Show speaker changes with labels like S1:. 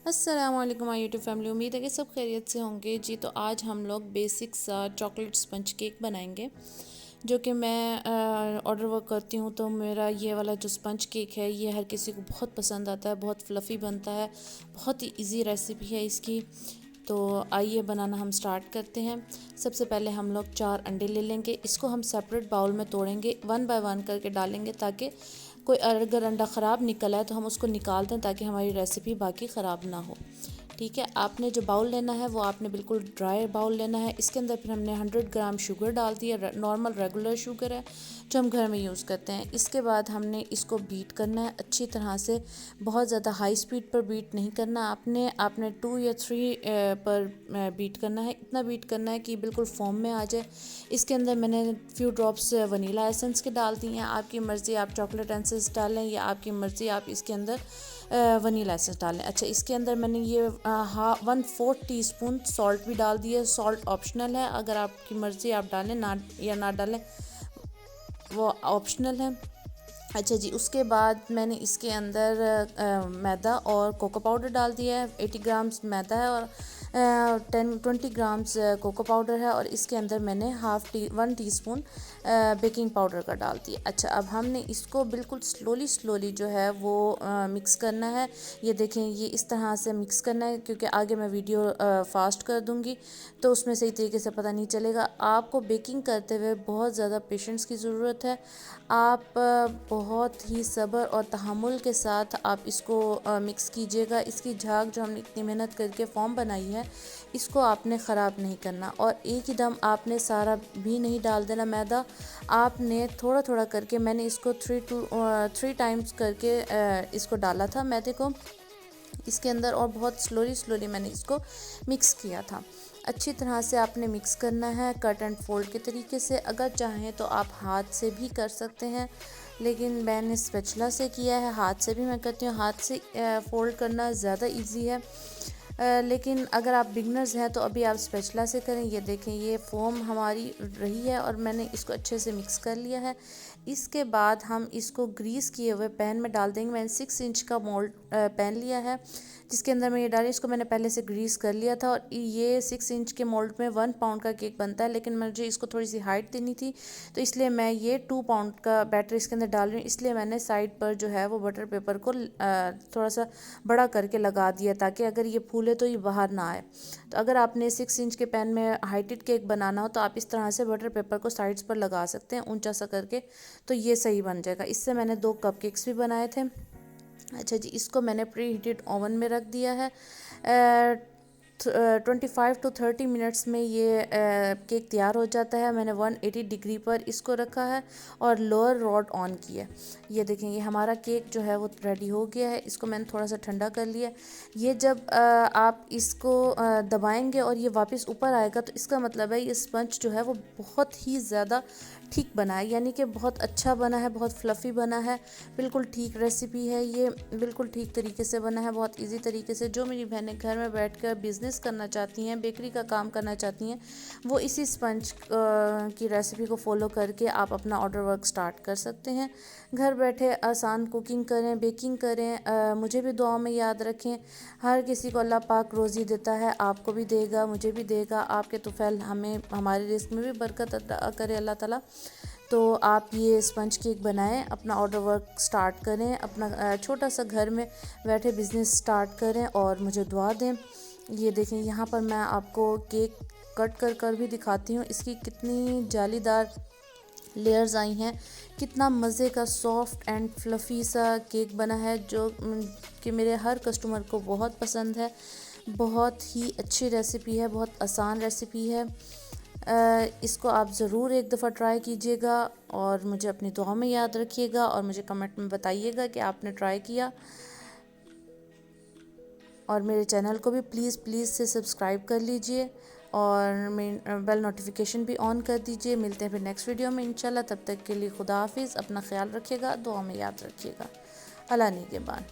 S1: अस्सलाम वालेकुम my YouTube family. उम्मीद है कि सब खैरियत से होंगे जी। तो आज हम लोग बेसिक सा चॉकलेट स्पंज केक बनाएंगे, जो कि मैं ऑर्डर वर्क करती हूँ। तो मेरा ये वाला जो स्पंज केक है ये हर किसी को बहुत पसंद आता है, बहुत फ्लफ़ी बनता है, बहुत ही इजी रेसिपी है इसकी। तो आइए बनाना हम स्टार्ट करते हैं। सबसे पहले हम लोग 4 अंडे ले लेंगे। इसको हम सेपरेट बाउल में तोड़ेंगे, 1 बाय 1 करके डालेंगे, ताकि कोई अगर अंडा ख़राब निकला है तो हम उसको निकाल दें, ताकि हमारी रेसिपी बाकी ख़राब ना हो। ठीक है, आपने जो बाउल लेना है वो आपने बिल्कुल ड्राई बाउल लेना है। इसके अंदर फिर हमने 100 ग्राम शुगर डाल दिया, नॉर्मल रेगुलर शुगर है जो हम घर में यूज़ करते हैं। इसके बाद हमने इसको बीट करना है अच्छी तरह से। बहुत ज़्यादा हाई स्पीड पर बीट नहीं करना, आपने 2 या 3 पर बीट करना है। इतना बीट करना है कि बिल्कुल फॉर्म में आ जाए। इसके अंदर मैंने फ्यू ड्रॉप्स वनीला एसेंस के डाल दी हैं। आपकी मर्ज़ी, आप चॉकलेट एसेंस डालें या आपकी मर्ज़ी आप इसके अंदर वनीला एसेंस डालें। अच्छा, इसके अंदर मैंने ये 1/4 टीस्पून सॉल्ट भी डाल दिया। सॉल्ट ऑप्शनल है, अगर आपकी मर्ज़ी आप डालें ना या ना डालें, वो ऑप्शनल है। अच्छा जी, उसके बाद मैंने इसके अंदर मैदा और कोको पाउडर डाल दिया है। 80 ग्राम्स मैदा है और 20 ग्राम्स कोको पाउडर है, और इसके अंदर मैंने 1 टीस्पून बेकिंग पाउडर का डाल दिया। अच्छा, अब हमने इसको बिल्कुल स्लोली जो है वो मिक्स करना है। ये देखें, ये इस तरह से मिक्स करना है, क्योंकि आगे मैं वीडियो फास्ट कर दूँगी तो उसमें सही तरीके से पता नहीं चलेगा। आपको बेकिंग करते हुए बहुत ज़्यादा पेशेंस की ज़रूरत है। आप बहुत ही सब्र और तहम्मुल के साथ आप इसको मिक्स कीजिएगा। इसकी झाग जो हमने इतनी मेहनत करके फॉर्म बनाई है, इसको आपने ख़राब नहीं करना, और एक ही दम आपने सारा भी नहीं डाल देना मैदा। आपने थोड़ा थोड़ा करके, मैंने इसको 3 टाइम्स करके इसको डाला था मैदे को इसके अंदर, और बहुत स्लोली मैंने इसको मिक्स किया था। अच्छी तरह से आपने मिक्स करना है कट एंड फोल्ड के तरीके से। अगर चाहें तो आप हाथ से भी कर सकते हैं, लेकिन मैंने स्पैचुला से किया है। हाथ से भी मैं करती हूँ, हाथ से फोल्ड करना ज़्यादा इजी है। लेकिन अगर आप बिगनर्स हैं तो अभी आप स्पैचुला से करें। ये देखें, ये फोम हमारी रही है और मैंने इसको अच्छे से मिक्स कर लिया है। इसके बाद हम इसको ग्रीस किए हुए पैन में डाल देंगे। मैंने 6 इंच का मोल्ड पैन लिया है, जिसके अंदर मैं ये डाली। इसको मैंने पहले से ग्रीस कर लिया था, और ये 6 इंच के मोल्ड में 1 पाउंड का केक बनता है, लेकिन मुझे इसको थोड़ी सी हाइट देनी थी, तो इसलिए मैं ये 2 पाउंड का बैटर इसके अंदर डाल रही हूँ। इसलिए मैंने साइड पर जो है वो बटर पेपर को थोड़ा सा बड़ा करके लगा दिया, ताकि अगर ये फूले तो ये बाहर ना आए। तो अगर आपने 6 इंच के पैन में हाइटेड केक बनाना हो तो आप इस तरह से बटर पेपर को साइड्स पर लगा सकते हैं, ऊंचा सा करके, तो ये सही बन जाएगा। इससे मैंने 2 कप केक्स भी बनाए थे। अच्छा जी, इसको मैंने प्री हीटेड ओवन में रख दिया है। 25 to 30 मिनट्स में ये केक तैयार हो जाता है। मैंने 180 डिग्री पर इसको रखा है और लोअर रॉड ऑन किया। ये देखें, ये हमारा केक जो है वो रेडी हो गया है। इसको मैंने थोड़ा सा ठंडा कर लिया। ये जब आप इसको दबाएंगे और ये वापस ऊपर आएगा, तो इसका मतलब है ये स्पंज जो है वो बहुत ही ज़्यादा ठीक बना है, यानी कि बहुत अच्छा बना है, बहुत फ्लफ़ी बना है। बिल्कुल ठीक रेसिपी है ये, बिल्कुल ठीक तरीके से बना है, बहुत इजी तरीके से। जो मेरी बहनें घर में बैठकर बिज़नेस करना चाहती हैं, बेकरी का काम करना चाहती हैं, वो इसी स्पंज की रेसिपी को फॉलो करके आप अपना ऑर्डर वर्क स्टार्ट कर सकते हैं। घर बैठे आसान कुकिंग करें, बेकिंग करें। मुझे भी दुआओं में याद रखें। हर किसी को अल्लाह पाक रोज़ी देता है, आपको भी देगा, मुझे भी देगा। आपके तुफ़ैल हमें हमारे रिस्क में भी बरकत अता करे अल्लाह ताला। तो आप ये स्पंज केक बनाएं, अपना ऑर्डर वर्क स्टार्ट करें, अपना छोटा सा घर में बैठे बिज़नेस स्टार्ट करें और मुझे दुआ दें। ये देखें, यहाँ पर मैं आपको केक कट कर भी दिखाती हूँ। इसकी कितनी जालीदार लेयर्स आई हैं, कितना मज़े का सॉफ्ट एंड फ्लफ़ी सा केक बना है, जो कि मेरे हर कस्टमर को बहुत पसंद है। बहुत ही अच्छी रेसिपी है, बहुत आसान रेसिपी है। इसको आप ज़रूर एक दफ़ा ट्राई कीजिएगा और मुझे अपनी दुआ में याद रखिएगा, और मुझे कमेंट में बताइएगा कि आपने ट्राई किया। और मेरे चैनल को भी प्लीज़ से सब्सक्राइब कर लीजिए, और बेल नोटिफिकेशन भी ऑन कर दीजिए। मिलते हैं फिर नेक्स्ट वीडियो में इंशाल्लाह। तब तक के लिए खुदा हाफिज़, अपना ख्याल रखिएगा, दुआ में याद रखिएगा। अल्लाह निगहबान।